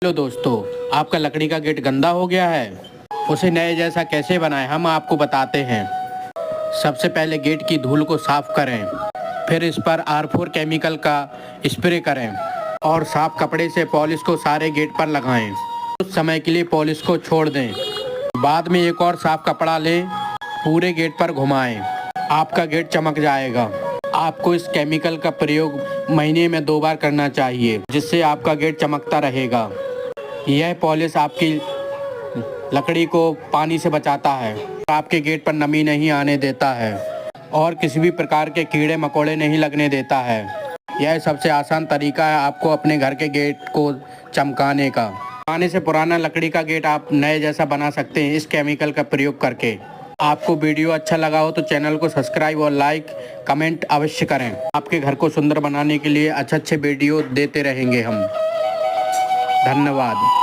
Hello दोस्तों, आपका लकड़ी का गेट गंदा हो गया है। उसे नए जैसा कैसे बनाएं, हम आपको बताते हैं। सबसे पहले गेट की धूल को साफ करें, फिर इस पर R4 केमिकल का स्प्रे करें और साफ कपड़े से पॉलिश को सारे गेट पर लगाएं। कुछ समय के लिए पॉलिश को छोड़ दें। बाद में एक और साफ कपड़ा लें, पूरे गेट पर घुमाएं। आपका गेट चमक जाएगा। आपको इस केमिकल का प्रयोग महीने में 2 बार करना चाहिए, जिससे आपका गेट चमकता रहेगा। यह पॉलिश आपकी लकड़ी को पानी से बचाता है, आपके गेट पर नमी नहीं आने देता है और किसी भी प्रकार के कीड़े मकोड़े नहीं लगने देता है। यह सबसे आसान तरीका है आपको अपने घर के गेट को चमकाने का। पुराने से पुराना लकड़ी का गेट आप नए जैसा बना सकते हैं इस केमिकल का प्रयोग करके। आपको वीडियो अच्छा लगा हो तो चैनल को सब्सक्राइब और लाइक कमेंट अवश्य करें। आपके घर को सुंदर बनाने के लिए अच्छे वीडियो देते रहेंगे हम। धन्यवाद।